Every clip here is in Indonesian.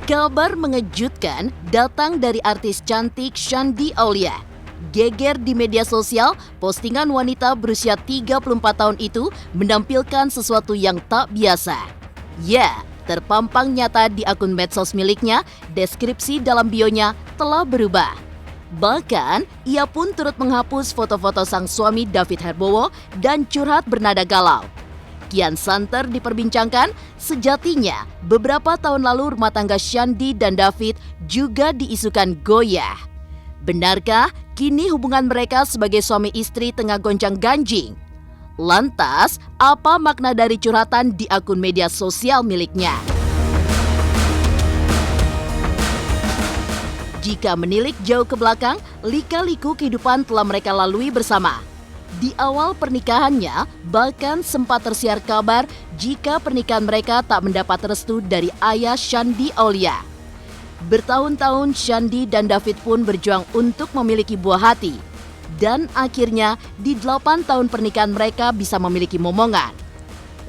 Kabar mengejutkan datang dari artis cantik Shandy Aulia. Geger di media sosial, postingan wanita berusia 34 tahun itu menampilkan sesuatu yang tak biasa. Ya, terpampang nyata di akun medsos miliknya, deskripsi dalam bionya telah berubah. Bahkan, ia pun turut menghapus foto-foto sang suami David Herbowo dan curhat bernada galau. Kian santer diperbincangkan, sejatinya beberapa tahun lalu rumah tangga Shandy dan David juga diisukan goyah. Benarkah kini hubungan mereka sebagai suami istri tengah gonjang-ganjing? Lantas, apa makna dari curhatan di akun media sosial miliknya? Jika menilik jauh ke belakang, lika-liku kehidupan telah mereka lalui bersama. Di awal pernikahannya, bahkan sempat tersiar kabar jika pernikahan mereka tak mendapat restu dari ayah Shandy Aulia. Bertahun-tahun Shandy dan David pun berjuang untuk memiliki buah hati. Dan akhirnya di 8 tahun pernikahan mereka bisa memiliki momongan.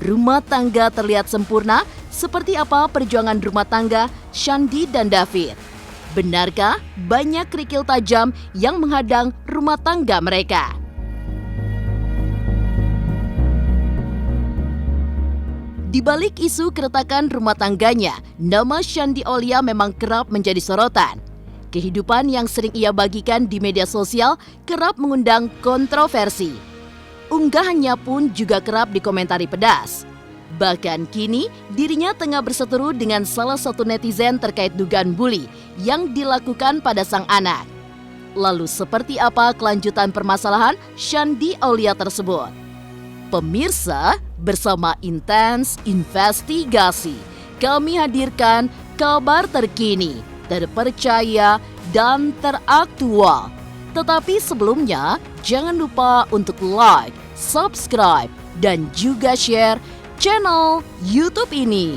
Rumah tangga terlihat sempurna, seperti apa perjuangan rumah tangga Shandy dan David? Benarkah banyak kerikil tajam yang menghadang rumah tangga mereka? Di balik isu keretakan rumah tangganya, nama Shandy Aulia memang kerap menjadi sorotan. Kehidupan yang sering ia bagikan di media sosial kerap mengundang kontroversi. Unggahannya pun juga kerap dikomentari pedas. Bahkan kini, dirinya tengah berseteru dengan salah satu netizen terkait dugaan bully yang dilakukan pada sang anak. Lalu seperti apa kelanjutan permasalahan Shandy Aulia tersebut? Pemirsa, bersama Intens Investigasi, kami hadirkan kabar terkini, terpercaya, dan teraktual. Tetapi sebelumnya, jangan lupa untuk like, subscribe, dan juga share channel YouTube ini.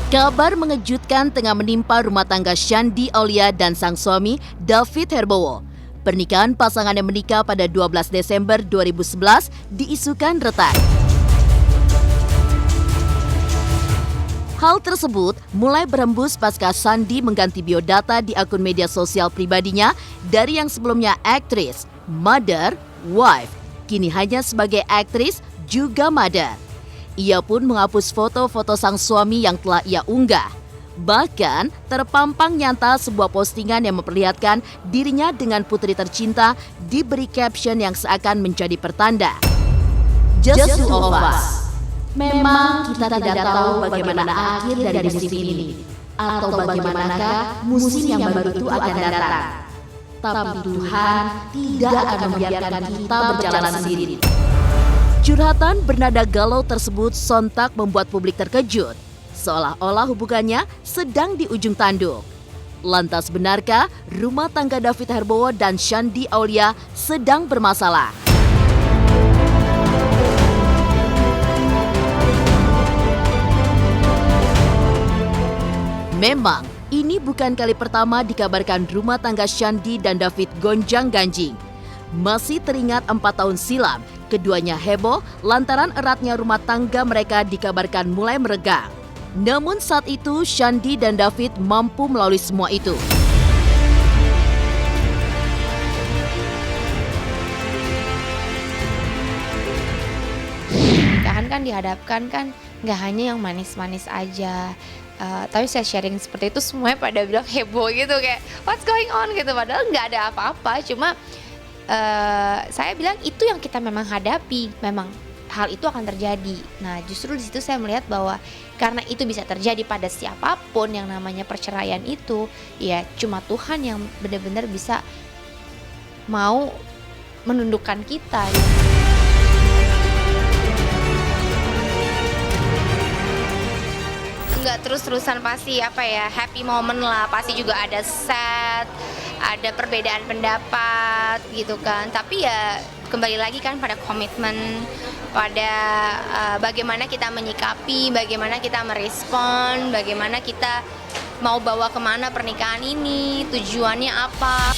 Kabar mengejutkan tengah menimpa rumah tangga Shandy Aulia dan sang suami David Herbowo. Pernikahan pasangan yang menikah pada 12 Desember 2011 diisukan retak. Hal tersebut mulai berembus pasca Shandy mengganti biodata di akun media sosial pribadinya dari yang sebelumnya aktris, mother, wife, kini hanya sebagai aktris juga mother. Ia pun menghapus foto-foto sang suami yang telah ia unggah. Bahkan terpampang nyata sebuah postingan yang memperlihatkan dirinya dengan putri tercinta diberi caption yang seakan menjadi pertanda. Just two of us. Memang kita tidak tahu bagaimana akhir dari musim ini, atau bagaimanakah musim yang baru itu akan datang. Tapi Tuhan tidak akan membiarkan kita berjalan sendiri. Curhatan bernada galau tersebut sontak membuat publik terkejut, seolah-olah hubungannya sedang di ujung tanduk. Lantas benarkah rumah tangga David Herbowo dan Shandy Aulia sedang bermasalah? Memang, ini bukan kali pertama dikabarkan rumah tangga Shandy dan David gonjang-ganjing. Masih teringat 4 tahun silam, keduanya heboh lantaran eratnya rumah tangga mereka dikabarkan mulai meregang. Namun saat itu Shandy dan David mampu melalui semua itu. Pernikahan kan dihadapkan kan nggak hanya yang manis-manis aja. Tapi saya sharing seperti itu semuanya pada bilang heboh gitu kayak what's going on gitu, padahal nggak ada apa-apa, cuma saya bilang itu yang kita memang hadapi, memang hal itu akan terjadi. Nah justru di situ saya melihat bahwa karena itu bisa terjadi pada siapapun, yang namanya perceraian itu ya cuma Tuhan yang benar-benar bisa mau menundukkan kita. terus-terusan pasti happy moment lah, pasti juga ada sad, ada perbedaan pendapat gitu kan. Tapi ya kembali lagi kan pada komitmen, pada bagaimana kita menyikapi, bagaimana kita merespon, bagaimana kita mau bawa kemana pernikahan ini, tujuannya apa.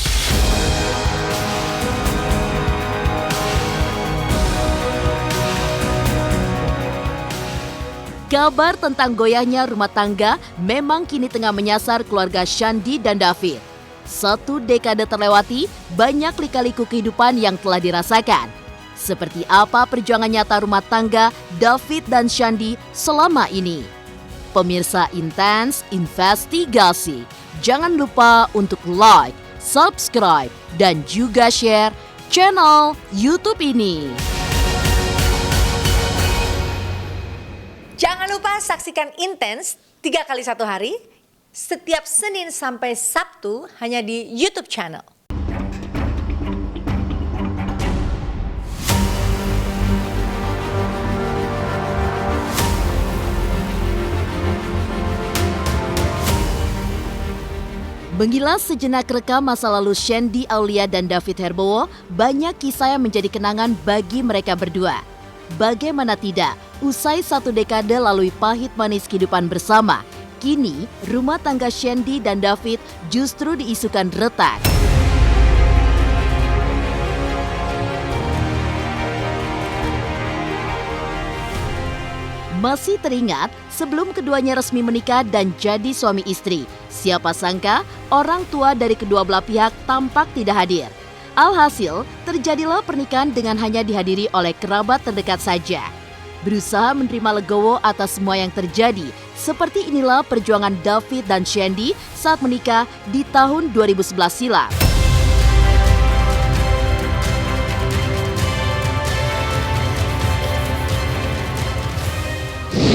Kabar tentang goyahnya rumah tangga memang kini tengah menyasar keluarga Shandy dan David. 1 dekade terlewati, banyak lika-liku kehidupan yang telah dirasakan. Seperti apa perjuangan nyata rumah tangga David dan Shandy selama ini? Pemirsa Intens Investigasi, jangan lupa untuk like, subscribe, dan juga share channel YouTube ini. Jangan lupa saksikan Intens 3 kali 1 hari, setiap Senin sampai Sabtu hanya di YouTube channel. Mengilas sejenak rekam masa lalu Shandy Aulia dan David Herbowo, banyak kisah yang menjadi kenangan bagi mereka berdua. Bagaimana tidak, usai 1 dekade lalui pahit manis kehidupan bersama, kini rumah tangga Shandy dan David justru diisukan retak. Masih teringat sebelum keduanya resmi menikah dan jadi suami istri, siapa sangka orang tua dari kedua belah pihak tampak tidak hadir. Alhasil, terjadilah pernikahan dengan hanya dihadiri oleh kerabat terdekat saja. Berusaha menerima legowo atas semua yang terjadi, seperti inilah perjuangan David dan Shandy saat menikah di tahun 2011 silam.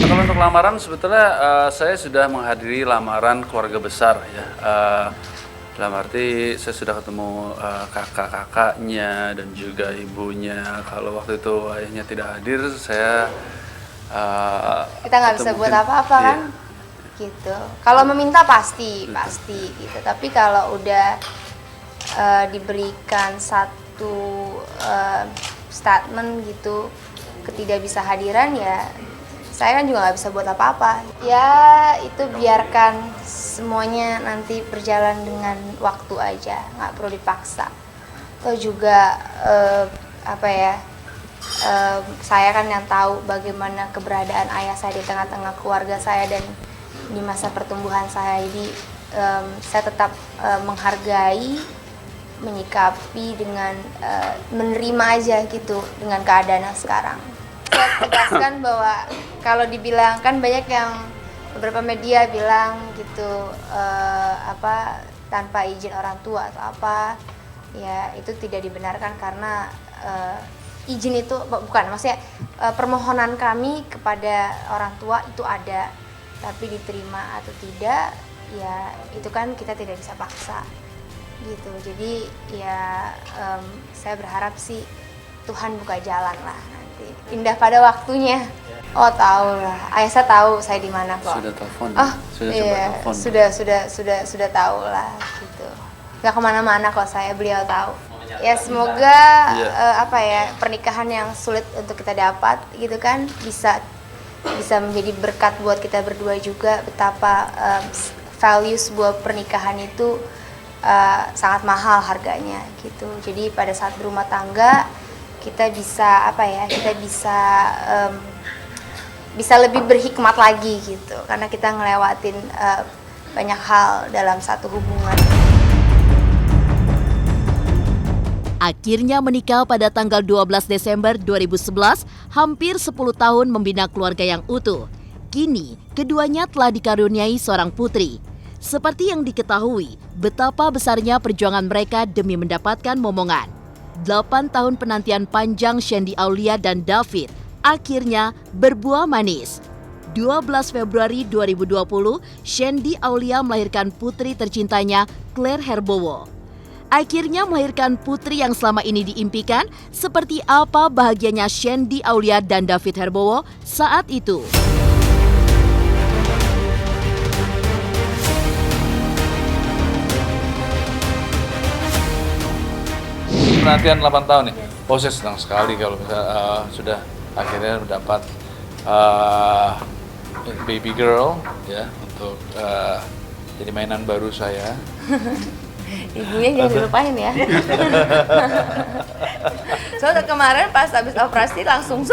Kalau untuk lamaran sebetulnya saya sudah menghadiri lamaran keluarga besar ya. Dalam arti saya sudah ketemu kakak-kakaknya dan juga ibunya. Kalau waktu itu ayahnya tidak hadir, saya Kita nggak bisa buat apa-apa kan, gitu. Kalau meminta pasti gitu. Tapi kalau udah diberikan satu statement gitu, ketidaksahadiran ya, saya kan juga nggak bisa buat apa-apa. Ya itu biarkan semuanya nanti berjalan dengan waktu aja, nggak perlu dipaksa. Atau juga saya kan yang tahu bagaimana keberadaan ayah saya di tengah-tengah keluarga saya dan di masa pertumbuhan saya. Jadi saya tetap menghargai, menyikapi dengan menerima aja gitu dengan keadaan yang sekarang. Saya tegaskan bahwa kalau dibilang kan banyak yang beberapa media bilang gitu tanpa izin orang tua atau apa, ya itu tidak dibenarkan karena izin itu bukan, maksudnya permohonan kami kepada orang tua itu ada, tapi diterima atau tidak ya itu kan kita tidak bisa paksa gitu. Jadi ya saya berharap sih Tuhan buka jalan lah nanti, indah pada waktunya. Oh tahu lah, ayah saya tahu saya di mana kok. Sudah telepon. Iya, telepon. sudah tahu lah gitu. Gak kemana-mana kok saya, beliau tahu. Ya semoga pernikahan yang sulit untuk kita dapat gitu kan bisa menjadi berkat buat kita berdua juga. Betapa value sebuah pernikahan itu sangat mahal harganya gitu. Jadi pada saat berumah tangga kita bisa bisa lebih berhikmat lagi gitu, karena kita ngelewatin banyak hal dalam satu hubungan. Akhirnya menikah pada tanggal 12 Desember 2011, hampir 10 tahun membina keluarga yang utuh. Kini, keduanya telah dikaruniai seorang putri. Seperti yang diketahui, betapa besarnya perjuangan mereka demi mendapatkan momongan. 8 tahun penantian panjang Shandy Aulia dan David akhirnya berbuah manis. 12 Februari 2020, Shandy Aulia melahirkan putri tercintanya, Claire Herbowo. Akhirnya melahirkan putri yang selama ini diimpikan. Seperti apa bahagianya Shandy Aulia dan David Herbowo saat itu? penantian 8 tahun nih. Oh, saya senang sekali kalau misalnya sudah akhirnya mendapat baby girl ya untuk jadi mainan baru saya. Ibunya jangan dilupain ya. Soalnya kemarin pas habis operasi langsung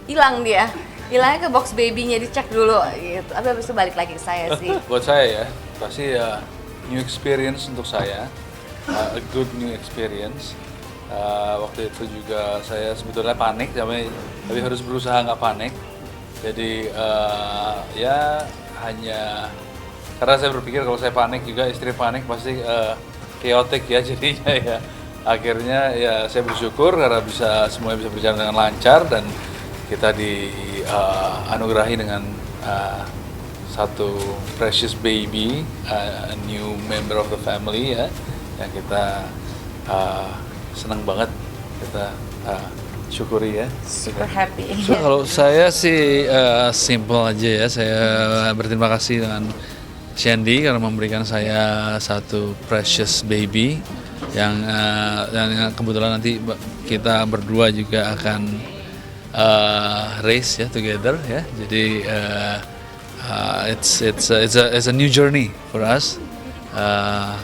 hilang dia. Hilangnya ke box babynya, dicek dulu gitu. Tapi habis itu balik lagi ke saya sih. Buat saya ya, pasti new experience untuk saya, a good new experience. Waktu itu juga saya sebetulnya panik, tapi harus berusaha nggak panik. Jadi ya hanya karena saya berpikir kalau saya panik juga istri panik pasti chaotic ya, jadinya ya akhirnya ya saya bersyukur karena semuanya bisa berjalan dengan lancar dan kita dianugerahi dengan satu precious baby, a new member of the family ya, yang kita senang banget, kita syukuri ya. Super happy. So, kalau saya sih simple aja ya, saya berterima kasih dengan Shandy karena memberikan saya satu precious baby yang kebetulan nanti kita berdua juga akan race ya together ya. Jadi it's a new journey for us.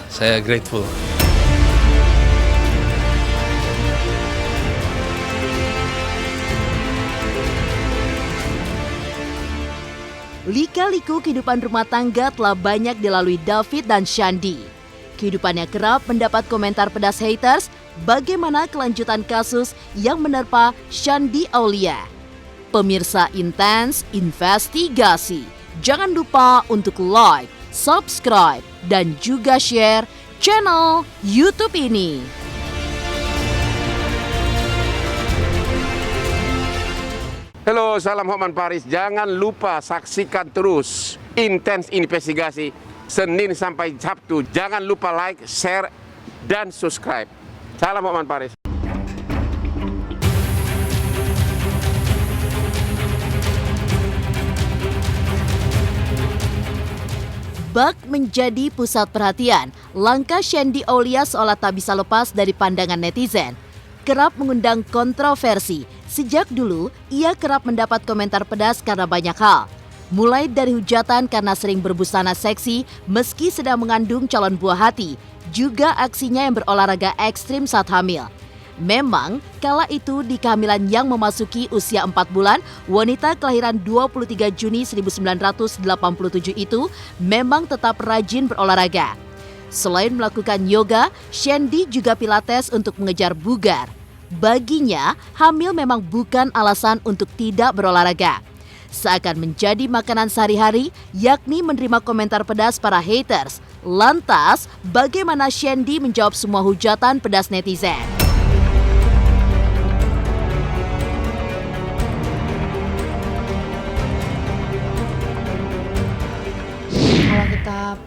Saya grateful. Lika-liku kehidupan rumah tangga telah banyak dilalui David dan Shandy. Kehidupannya kerap mendapat komentar pedas haters bagaimana kelanjutan kasus yang menerpa Shandy Aulia. Pemirsa Intens Investigasi, jangan lupa untuk like, subscribe, dan juga share channel YouTube ini. Halo, salam Hotman Paris. Jangan lupa saksikan terus Intens Investigasi Senin sampai Sabtu. Jangan lupa like, share, dan subscribe. Salam Hotman Paris. Bak menjadi pusat perhatian, langkah Shandy Aulia seolah tak bisa lepas dari pandangan netizen. Kerap mengundang kontroversi. Sejak dulu, ia kerap mendapat komentar pedas karena banyak hal. Mulai dari hujatan karena sering berbusana seksi meski sedang mengandung calon buah hati, juga aksinya yang berolahraga ekstrim saat hamil. Memang, kala itu di kehamilan yang memasuki usia 4 bulan, wanita kelahiran 23 Juni 1987 itu memang tetap rajin berolahraga. Selain melakukan yoga, Shandy juga pilates untuk mengejar bugar. Baginya, hamil memang bukan alasan untuk tidak berolahraga. Seakan menjadi makanan sehari-hari, yakni menerima komentar pedas para haters. Lantas, bagaimana Shandy menjawab semua hujatan pedas netizen? Kalau kita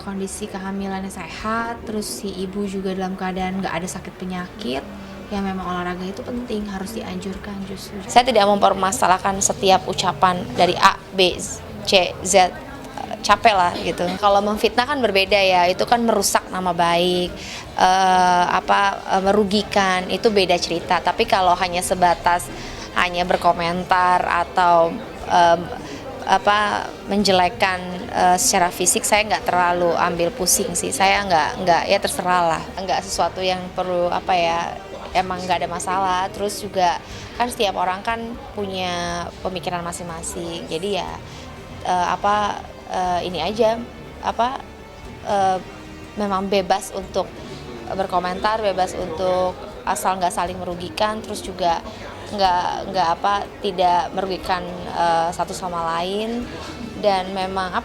kondisi kehamilannya sehat, terus si ibu juga dalam keadaan nggak ada sakit penyakit, ya memang olahraga itu penting, harus dianjurkan justru. Saya tidak mempermasalahkan setiap ucapan dari A, B, C, Z, capek lah gitu. Kalau memfitnah kan berbeda ya, itu kan merusak nama baik, merugikan, itu beda cerita. Tapi kalau hanya sebatas hanya berkomentar atau menjelekan secara fisik, saya nggak terlalu ambil pusing sih. Saya nggak ya terserah lah, nggak sesuatu yang perlu emang nggak ada masalah. Terus juga kan setiap orang kan punya pemikiran masing-masing, jadi ya ini aja memang bebas untuk berkomentar, bebas untuk asal nggak saling merugikan, terus juga tidak merugikan satu sama lain. Dan memang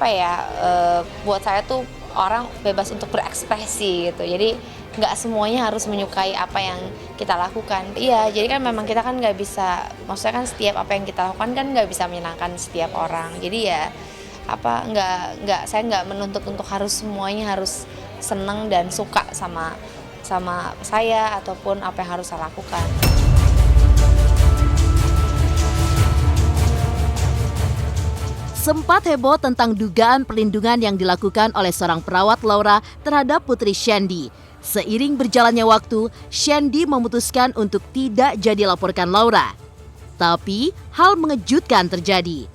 buat saya tuh orang bebas untuk berekspresi gitu, jadi nggak semuanya harus menyukai apa yang kita lakukan. Iya, jadi kan memang kita kan nggak bisa, maksudnya kan setiap apa yang kita lakukan kan nggak bisa menyenangkan setiap orang. Jadi ya saya nggak menuntut untuk harus semuanya harus seneng dan suka sama saya ataupun apa yang harus saya lakukan. Sempat heboh tentang dugaan perlindungan yang dilakukan oleh seorang perawat Laura terhadap putri Shandy. Seiring berjalannya waktu, Shandy memutuskan untuk tidak jadi laporkan Laura. Tapi hal mengejutkan terjadi.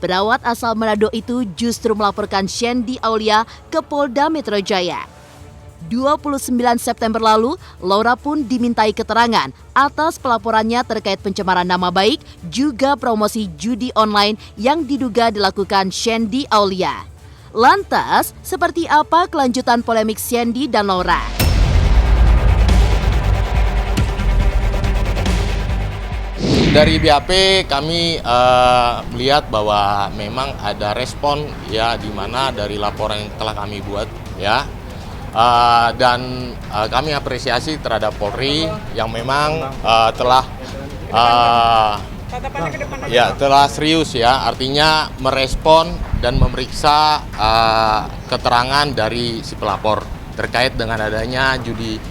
Perawat asal Manado itu justru melaporkan Shandy Aulia ke Polda Metro Jaya. 29 September lalu, Laura pun dimintai keterangan atas pelaporannya terkait pencemaran nama baik juga promosi judi online yang diduga dilakukan Shandy Aulia. Lantas, seperti apa kelanjutan polemik Shandy dan Laura? Dari BAP kami melihat bahwa memang ada respon ya, di mana dari laporan yang telah kami buat ya, dan kami apresiasi terhadap Polri yang memang telah serius ya, artinya merespon dan memeriksa keterangan dari si pelapor terkait dengan adanya judi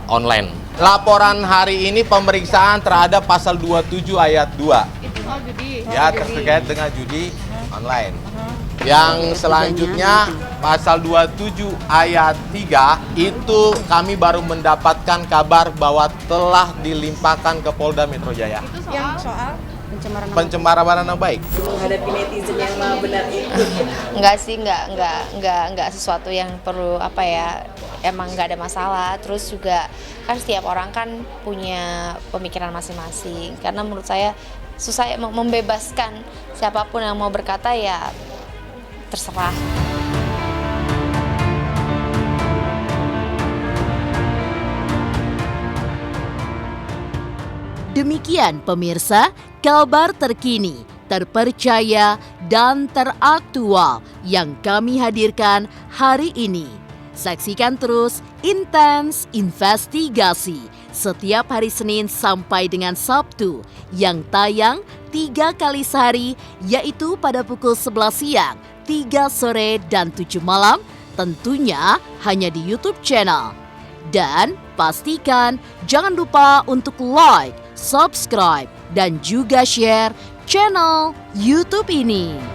online. Laporan hari ini pemeriksaan terhadap pasal 27 ayat 2. Ya, terkait dengan judi online. Yang selanjutnya pasal 27 ayat 3 itu kami baru mendapatkan kabar bahwa telah dilimpahkan ke Polda Metro Jaya. Itu soal pencemaran nama baik. menghadapi netizen yang maha benar itu. Enggak sih, enggak sesuatu yang perlu emang nggak ada masalah. Terus juga kan setiap orang kan punya pemikiran masing-masing. Karena menurut saya susah membebaskan siapapun yang mau berkata, ya terserah. Demikian pemirsa, kabar terkini, terpercaya, dan teraktual yang kami hadirkan hari ini. Saksikan terus Intens Investigasi setiap hari Senin sampai dengan Sabtu yang tayang 3 kali sehari, yaitu pada pukul 11 siang, 3 sore, dan 7 malam, tentunya hanya di YouTube channel. Dan pastikan jangan lupa untuk like, subscribe, dan juga share channel YouTube ini.